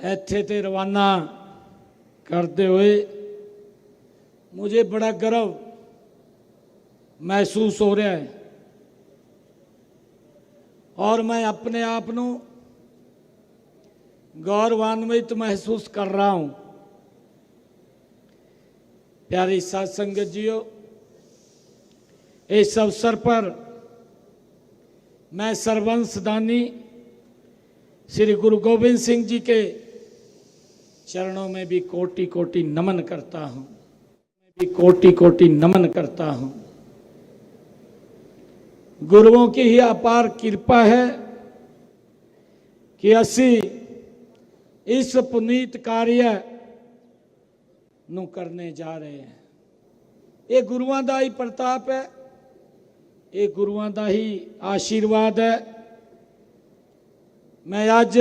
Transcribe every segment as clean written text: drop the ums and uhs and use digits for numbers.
ਇੱਥੇ ਤੇ रवाना करते हुए मुझे बड़ा गर्व महसूस हो रहा है और मैं अपने आप को गौरवान्वित महसूस कर रहा हूं। प्यारी साध संगत जियो, इस अवसर पर मैं सर्वंश दानी श्री गुरु गोविंद सिंह जी के चरणों में भी कोटि कोटि नमन करता हूं, कोटि कोटि नमन करता हूं। गुरुओं की ही अपार कृपा है कि असी इस पुनीत कार्य ਨੂੰ करने जा रहे हैं। ये गुरुआं दा ही प्रताप है, ये गुरुआं दा ही आशीर्वाद है। मैं अज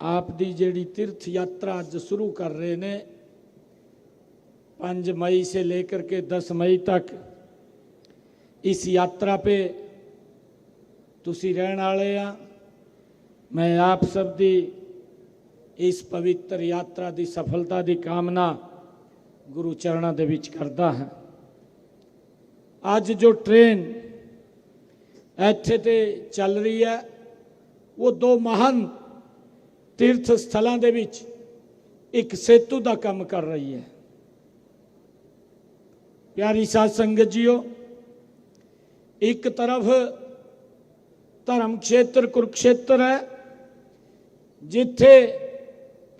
आप दी जेड़ी तीर्थ यात्रा अज शुरू कर रहे ने 5 मई से लेकर के 10 मई तक इस यात्रा पे तुसी रहन वाले आ। मैं आप सब दी इस पवित्र यात्रा की सफलता की कामना गुरु चरणों के विच करता है। अज जो ट्रेन इत्थे ते चल रही है वो 2 महान तीर्थ स्थलों के विच एक सेतु का काम कर रही है। प्यारी साध संगत जियो, एक तरफ धर्म क्षेत्र कुरुक्षेत्र है जिथे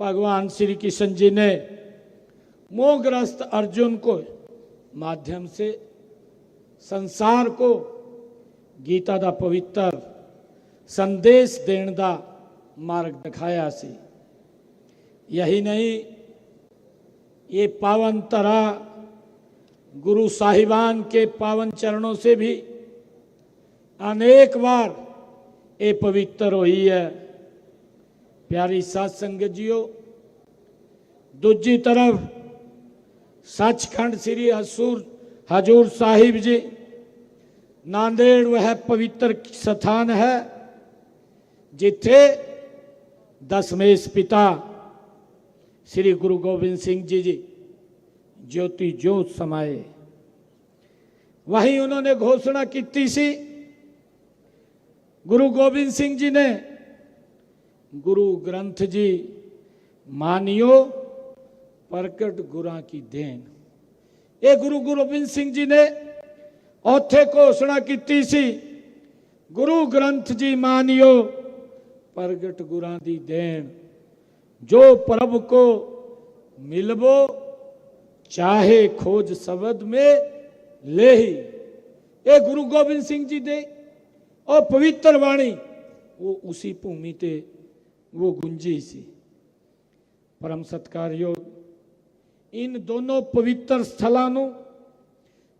भगवान श्री कृष्ण जी ने मोहग्रस्त अर्जुन को माध्यम से संसार को गीता का पवित्र संदेश देने का मार्ग दिखाया सी। यही नहीं, ये पावन तरा गुरु साहिबान के पावन चरणों से भी अनेक बार ये पवित्र हुई है। प्यारी साध संगत जियो, दूजी तरफ सचखंड श्री हजूर साहिब जी नांदेड़ वह पवित्र स्थान है जिथे दशमेश पिता श्री गुरु गोविंद सिंह जी ज्योति ज्योत समाये। वहीं उन्होंने घोषणा की सी, गुरु गोविंद सिंह जी ने गुरु ग्रंथ जी मानियो प्रकट गुरां की देन। ये गुरु गोविंद सिंह जी ने औथे घोषणा की सी, गुरु ग्रंथ जी मानियो प्रगट गुरां दी देन, जो प्रभु को मिलबो चाहे खोज शब्द में ले ही। ये गुरु गोविंद सिंह जी दे और पवित्र वाणी वो उसी भूमि ते वो गुंजी सी। परम सत्कारयोग, इन दोनों पवित्र स्थलों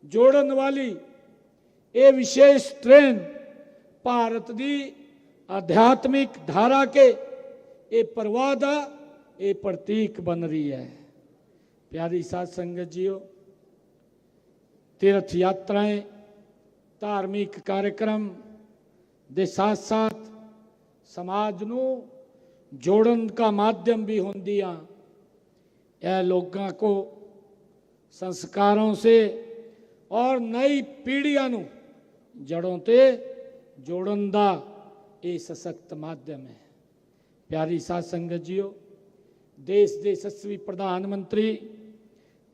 जोड़न वाली ये विशेष ट्रेन भारत की आध्यात्मिक धारा के ये प्रवाह का ये प्रतीक बन रही है। प्यारी साध संगत जियो, तीर्थ यात्राएं धार्मिक कार्यक्रम दे साथ साथ समाज नू जोड़न का माध्यम भी होंदियां। यह लोगों को संस्कारों से और नई पीढ़ियां नू जड़ों ते जोड़न दा ये सशक्त माध्यम है। प्यारी साध संगत जियो, देश के यशस्वी प्रधानमंत्री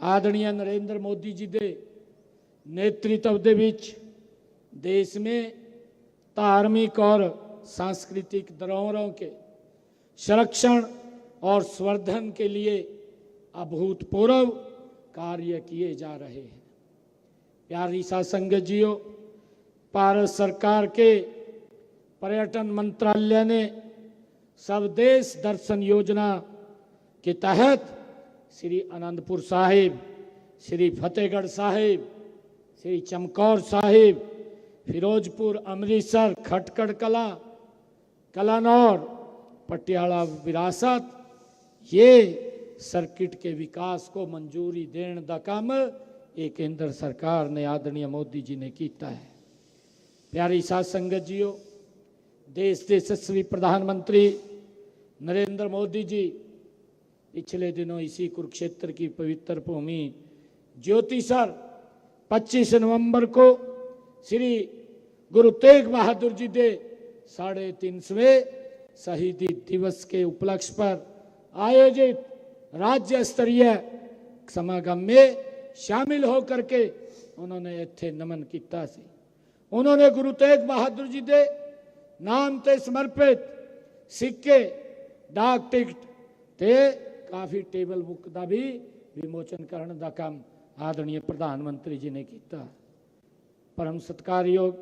आदरणीय नरेंद्र मोदी जी के नेतृत्व दे विच देश में धार्मिक और सांस्कृतिक धरोहरों के संरक्षण और संवर्धन के लिए अभूतपूर्व कार्य किए जा रहे हैं। प्यारी साध संगत जियो, भारत सरकार के पर्यटन मंत्रालय ने स्वदेश दर्शन योजना के तहत श्री आनंदपुर साहिब, श्री फतेहगढ़ साहिब, श्री चमकौर साहिब, फिरोजपुर, अमृतसर, खटकड़ कला, कलानौर, पटियाला विरासत, ये सर्किट के विकास को मंजूरी देने का काम ये केंद्र सरकार ने आदरणीय मोदी जी ने किया है। प्यारी साध संगत जियो, देश के यशस्वी प्रधानमंत्री नरेंद्र मोदी जी पिछले दिनों इसी कुरुक्षेत्र की पवित्र भूमि ज्योतिसर 25 नवंबर को श्री गुरु तेग बहादुर जी के 350वें शहीदी दिवस के उपलक्ष्य पर आयोजित राज्य स्तरीय समागम में शामिल होकर के उन्होंने इत्थे नमन किया सी। उन्होंने गुरु तेग बहादुर जी के नाम ते समर्पित सिक्के, डाक टिकट ते काफ़ी टेबल बुक का भी विमोचन करने का काम आदरणीय प्रधानमंत्री जी ने किया। परम सत्कारयोग,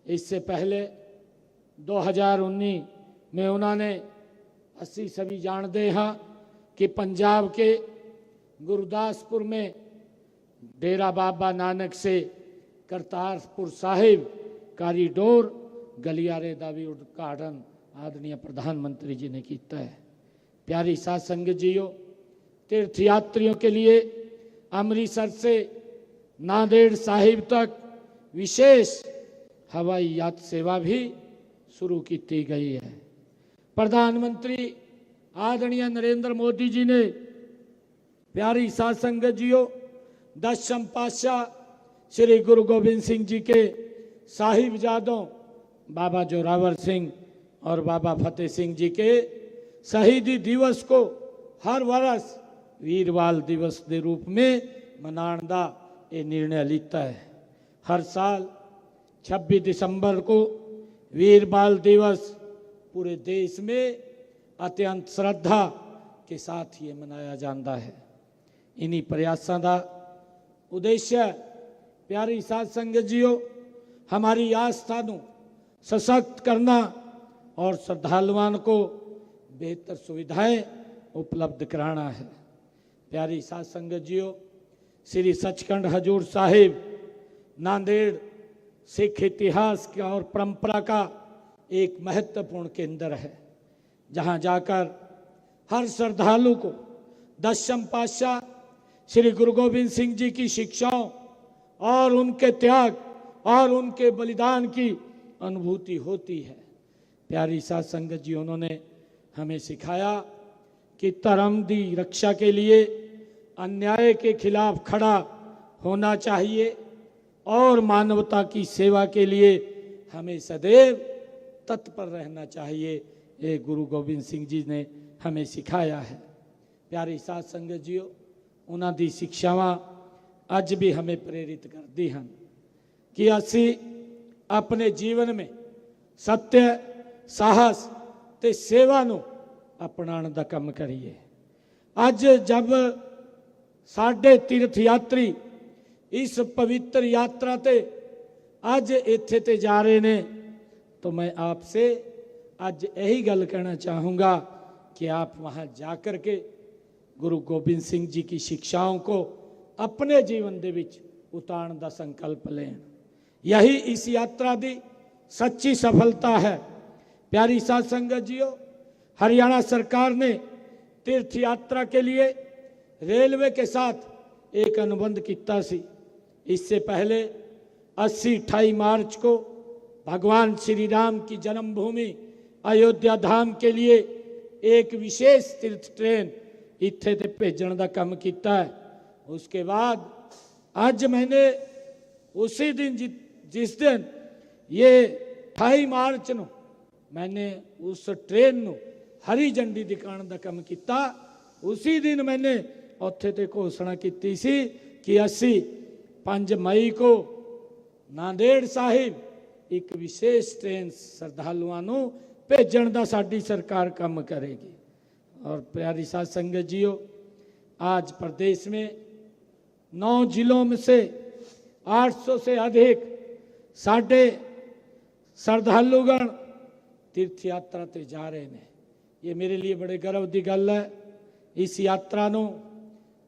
इससे पहले 2019 में उन्होंने असी सभी जानते हैं कि पंजाब के गुरदासपुर में डेरा बाबा नानक से करतारपुर साहिब कॉरिडोर गलियारे का भी उद्घाटन आदरणीय प्रधानमंत्री जी ने किया है। प्यारी साध संगत जीओ, तीर्थ यात्रियों के लिए अमृतसर से नांदेड़ साहिब तक विशेष हवाई यात्रा सेवा भी शुरू की गई है। प्रधानमंत्री आदरणीय नरेंद्र मोदी जी ने, प्यारी साध संगत जीओ, 10वें पातशाह श्री गुरु गोबिंद सिंह जी के साहिबजादों बाबा जोरावर सिंह और बाबा फतेह सिंह जी के शहीदी दिवस को हर वर्ष वीरबाल दिवस के रूप में मनाने का ये निर्णय लिया है। हर साल 26 दिसंबर को वीरबाल दिवस पूरे देश में अत्यंत श्रद्धा के साथ ये मनाया जाता है। इन्हीं प्रयासों का उद्देश्य, प्यारी साध संगत जीओ, हमारी आस्था को सशक्त करना और श्रद्धालुओं को बेहतर सुविधाएं उपलब्ध कराना है। प्यारी साध संगत जीओ, श्री सचखंड हजूर साहिब नांदेड़ सिख इतिहास का और परंपरा का एक महत्वपूर्ण केंद्र है, जहां जाकर हर श्रद्धालु को 10वें पातशाह श्री गुरु गोबिंद सिंह जी की शिक्षाओं और उनके त्याग और उनके बलिदान की अनुभूति होती है। प्यारी साध संगत जी, उन्होंने हमें सिखाया कि धर्म की रक्षा के लिए अन्याय के खिलाफ खड़ा होना चाहिए और मानवता की सेवा के लिए हमें सदैव तत्पर रहना चाहिए। ये गुरु गोबिंद सिंह जी ने हमें सिखाया है। प्यारी साध संगत जीओ, उन्हों की शिक्षावां अज भी हमें प्रेरित करती हैं कि असी अपने जीवन में सत्य, साहस ते सेवा नूं अपनाने का काम करिए। अज जब साढ़े तीर्थ यात्री इस पवित्र यात्रा ते अज इत्थे ते जा रहे ने, तो मैं आपसे अज यही गल कहना चाहूँगा कि आप वहाँ जाकर के गुरु गोबिंद सिंह जी की शिक्षाओं को अपने जीवन दे विच उतारने का संकल्प लें। यही इस यात्रा की सच्ची सफलता है। प्यारी साध संगत जीओ, हरियाणा सरकार ने तीर्थ यात्रा के लिए रेलवे के साथ एक अनुबंध किया सी। इससे पहले 28 मार्च को भगवान श्री राम की जन्मभूमि अयोध्या धाम के लिए एक विशेष तीर्थ ट्रेन इत्थे ते भेजने का काम किया है। उसके बाद आज मैंने उसी दिन जिस दिन ये 28 मार्च को मैंने उस ट्रेन को हरी झंडी दिखाने का काम किया, उसी दिन मैंने उत्थे ते घोषणा की सी कि असी 5 मई को नांदेड़ साहिब एक विशेष ट्रेन श्रद्धालुओं को भेजण का साडी सरकार काम करेगी। और प्यारी साध संगत जीओ, आज प्रदेश में 9 जिलों में से 800 से अधिक साढ़े श्रद्धालुगण तीर्थ यात्रा ते जा रहे हैं। ये मेरे लिए बड़े गर्व की गल है। इस यात्रा को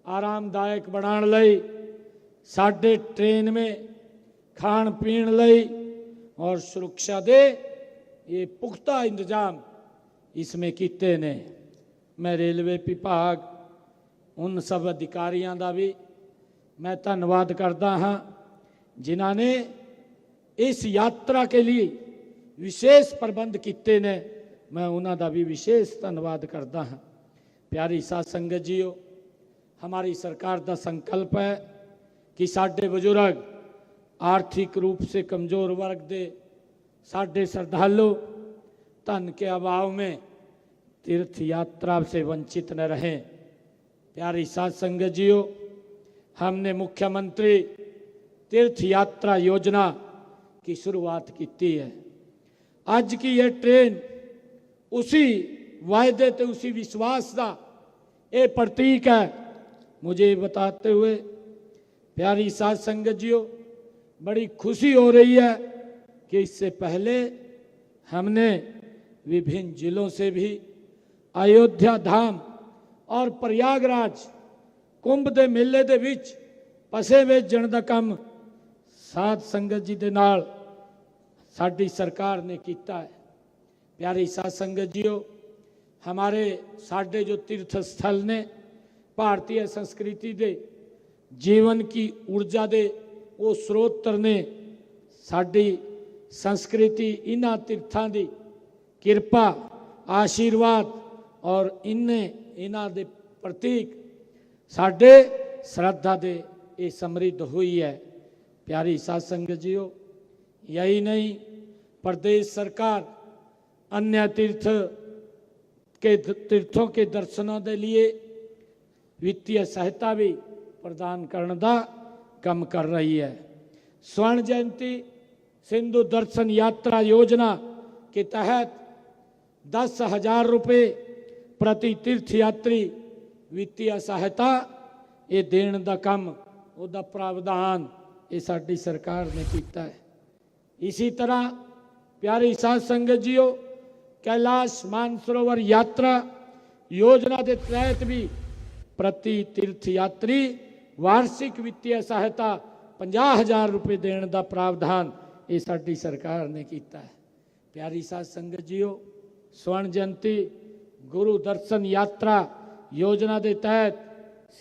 आरामदायक बनाने लई साढ़े ट्रेन में खाण पीण लई और सुरक्षा दे ये पुख्ता इंतजाम इसमें किए ने। मैं रेलवे विभाग उन सब अधिकारियों का भी मैं धन्यवाद करता हाँ जिन्होंने इस यात्रा के लिए विशेष प्रबंध किए ने मैं उन्हां दा भी विशेष धन्नवाद करता हाँ। प्यारी साध संगत जीओ, हमारी सरकार का संकल्प है कि साडे बुजुर्ग, आर्थिक रूप से कमज़ोर वर्ग दे साडे श्रद्धालु धन के अभाव में तीर्थ यात्रा से वंचित न रहें। प्यारी साध संगत जीओ, हमने मुख्यमंत्री तीर्थ यात्रा योजना की शुरुआत की है। आज की यह ट्रेन उसी वायदे ते उसी विश्वास का ये प्रतीक है। मुझे बताते हुए प्यारी साध संगत जीओ, बड़ी खुशी हो रही है कि इससे पहले हमने विभिन्न जिलों से भी अयोध्या धाम और प्रयागराज कुंभ दे मेले दे विच पसे भेजण दा काम साध संगत जी दे नाल साडी सरकार ने किया है। प्यारी साध संगत जीओ, हमारे साडे जो तीर्थ स्थल ने भारतीय संस्कृति दे जीवन की ऊर्जा दे वो स्रोत ने साडी संस्कृति इन्हां तीर्थां दी किरपा आशीर्वाद और इन्हां दे प्रतीक साडे श्रद्धा दे ये समृद्ध हुई है। प्यारी साध संगत जीओ, यही नहीं, प्रदेश सरकार अन्य तीर्थों के दर्शनों के लिए वित्तीय सहायता भी प्रदान करने का काम कर रही है। स्वर्ण जयंती सिंधु दर्शन यात्रा योजना के तहत 10,000 रुपये प्रति तीर्थ यात्री वित्तीय सहायता ये देने का काम उसका प्रावधान ये साडी सरकार ने किया है। इसी तरह प्यारी साध संगत जीओ, कैलाश मानसरोवर यात्रा योजना के तहत भी प्रति तीर्थ यात्री वार्षिक वित्तीय सहायता 50,000 रुपये देने का प्रावधान ये साडी सरकार ने किया है। प्यारी साध संगत जीओ, स्वर्ण जयंती गुरु दर्शन यात्रा योजना के तहत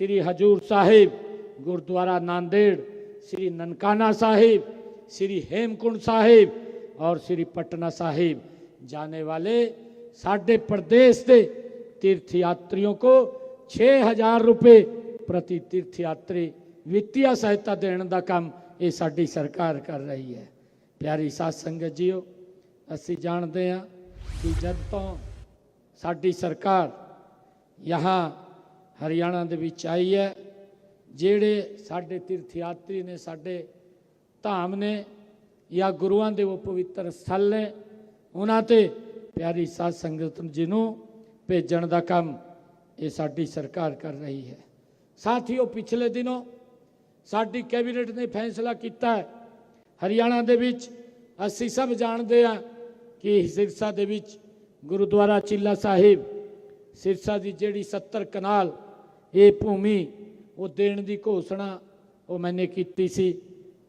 श्री हजूर साहिब गुरुद्वारा नांदेड़, श्री ननकाना साहिब, श्री हेमकुंड साहिब और श्री पटना साहिब जाने वाले साडे प्रदेश के तीर्थ यात्रियों को 6,000 रुपये प्रति तीर्थ यात्री वित्तीय सहायता देने का काम ये साडी सरकार कर रही है। प्यारी साध संगत जीओ, असी जानते हैं कि जब तो साडी सरकार यहाँ हरियाणा दे विच आई है, जेड़े साडे तीर्थ यात्री ने साडे धाम ने या गुरुआं दे वो पवित्र स्थल ने उन्हां ते प्यारी साध संगत जी नूं भेजण दा काम ये साडी सरकार कर रही है। साथियों, पिछले दिनों साडी कैबिनेट ने फैसला किया है, हरियाणा दे विच असी सब जानते हैं कि सिरसा दे विच गुरुद्वारा चिल्ला साहिब सिरसा की जिहड़ी 70 कनाल ये भूमि वो देने की घोषणा वो मैंने की सी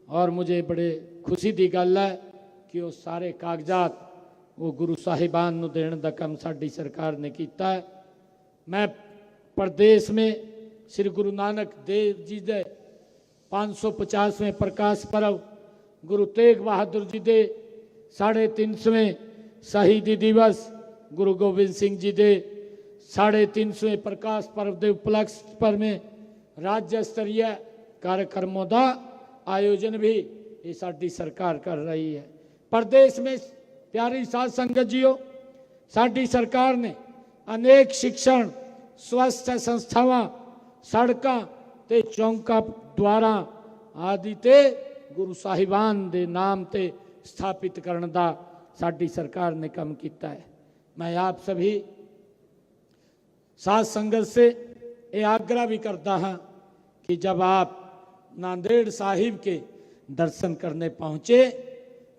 और मुझे बड़े खुशी की गल है कि वो सारे कागजात वो गुरु साहिबान नूं देने का काम साडी सरकार ने किया है। मैं प्रदेश में श्री गुरु नानक देव जी के 550वें प्रकाश पर्व, गुरु तेग बहादुर जी के 350वें शहीदी दिवस, गुरु गोबिंद सिंह जी के 350वें प्रकाश पर्व के उपलक्ष्य पर में राज्य स्तरीय कार्यक्रमों का आयोजन भी ये साडी सरकार कर रही है। प्रदेश में प्यारी साध संगत जीओ, साडी सरकार ने अनेक शिक्षण स्वास्थ्य संस्थावां सड़कां ते चौंका द्वारा आदि ते गुरु साहिबान दे नाम ते स्थापित करने का साडी सरकार ने काम किया है। मैं आप सभी साध संगत से ये आग्रह भी करता हाँ कि जब आप नांदेड़ साहिब के दर्शन करने पहुँचे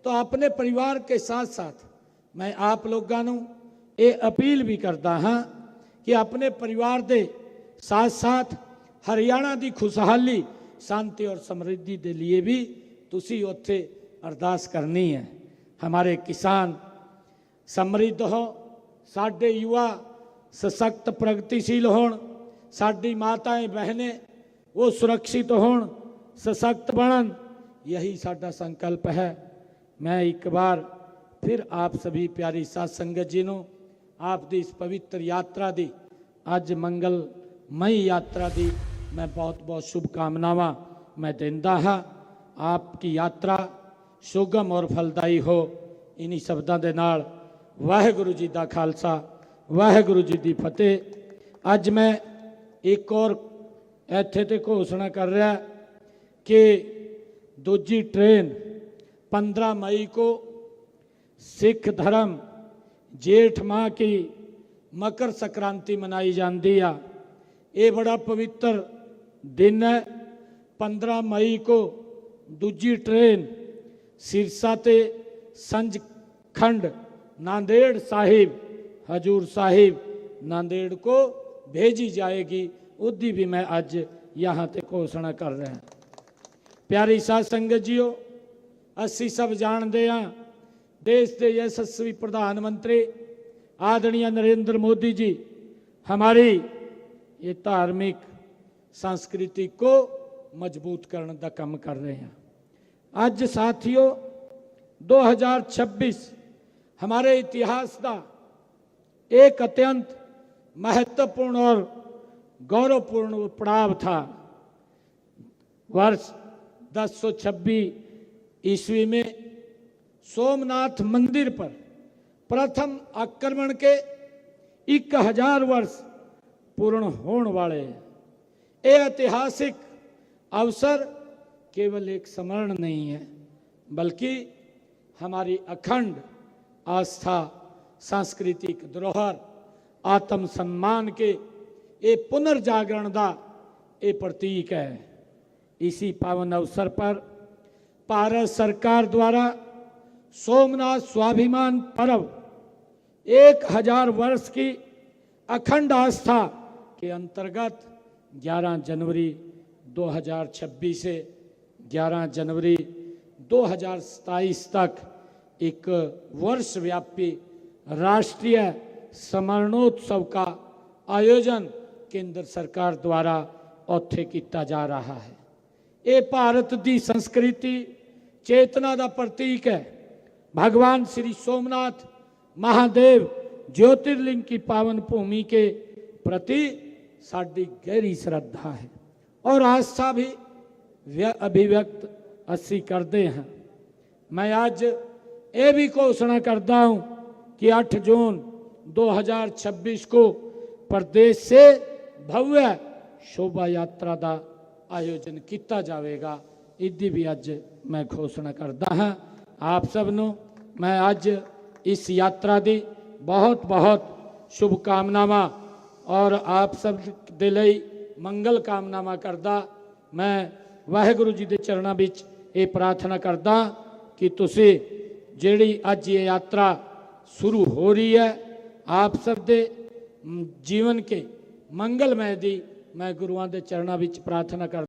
तो अपने परिवार के साथ साथ मैं आप लोगों को ये अपील भी करता हाँ कि अपने परिवार के साथ साथ हरियाणा की खुशहाली शांति और समृद्धि के लिए भी तुसी उत्थे अरदास करनी है। हमारे किसान समृद्ध हो, साडे युवा सशक्त प्रगतिशील होण, साडी माताएं बहनें वो सुरक्षित होण, सशक्त बनन, यही साडा संकल्प है। मैं एक बार फिर आप सभी प्यारी साध संगत जी नूं आप दी इस पवित्र यात्रा दी अज मंगलमई यात्रा दी मैं बहुत बहुत शुभकामनावां मैं देंदा हाँ। आपकी यात्रा सुगम और फलदाई हो। इन्हीं शब्दों के नाल वाहिगुरु जी का खालसा वाहिगुरु जी की फतेह। अज मैं एक और इत्थे ते घोषणा कर रहा कि दूजी ट्रेन 15 मई को सिख धर्म जेठ माह की मकर संक्रांति मनाई जाती है। ये बड़ा पवित्र दिन है। 15 मई को दूजी ट्रेन सिरसा ते संचखंड नांदेड़ साहिब हजूर साहिब नांदेड़ को भेजी जाएगी। उसकी भी मैं अज यहाँ ते घोषणा कर रहा। प्यारी साध संगत जीओ, असी सब जानते हैं देश के यशस्वी प्रधानमंत्री आदरणीय नरेंद्र मोदी जी हमारी ये धार्मिक संस्कृति को मजबूत करने का काम कर रहे हैं। आज साथियों 2026 हमारे इतिहास का एक अत्यंत महत्वपूर्ण और गौरवपूर्ण पड़ाव था। वर्ष 1026 ईस्वी में सोमनाथ मंदिर पर प्रथम आक्रमण के 1000 वर्ष पूर्ण होने वाले हैं। यह ऐतिहासिक अवसर केवल एक स्मरण नहीं है बल्कि हमारी अखंड आस्था सांस्कृतिक धरोहर आत्म सम्मान के ये पुनर्जागरण का ये प्रतीक है। इसी पावन अवसर पर भारत सरकार द्वारा सोमनाथ स्वाभिमान पर्व 1000 वर्ष की अखंड आस्था के अंतर्गत 11 जनवरी 2026 से 11 जनवरी 2027 तक एक वर्ष व्यापी राष्ट्रीय स्मरणोत्सव का आयोजन केंद्र सरकार द्वारा उत्थे किया जा रहा है। ये भारत की संस्कृति चेतना का प्रतीक है। भगवान श्री सोमनाथ महादेव ज्योतिर्लिंग की पावन भूमि के प्रति साड़ी गहरी श्रद्धा है और आस्था भी अभिव्यक्त असी करते हैं। मैं आज ये भी घोषणा करता हूँ कि 8 जून 2026 को प्रदेश से भव्य शोभा यात्रा का आयोजन किया जाएगा। इसकी भी अज मैं घोषणा करता हाँ। आप सबनों मैं अज इस यात्रा की बहुत बहुत शुभकामनावां और आप सब दे लई मंगल कामनावां करदा। मैं वाहिगुरु जी के चरणों में ये प्रार्थना करदा कि तुसी जिहड़ी अज ये यात्रा शुरू हो रही है आप सब दे जीवन के मंगलमय दी मैं गुरुआं दे चरणों में प्रार्थना कर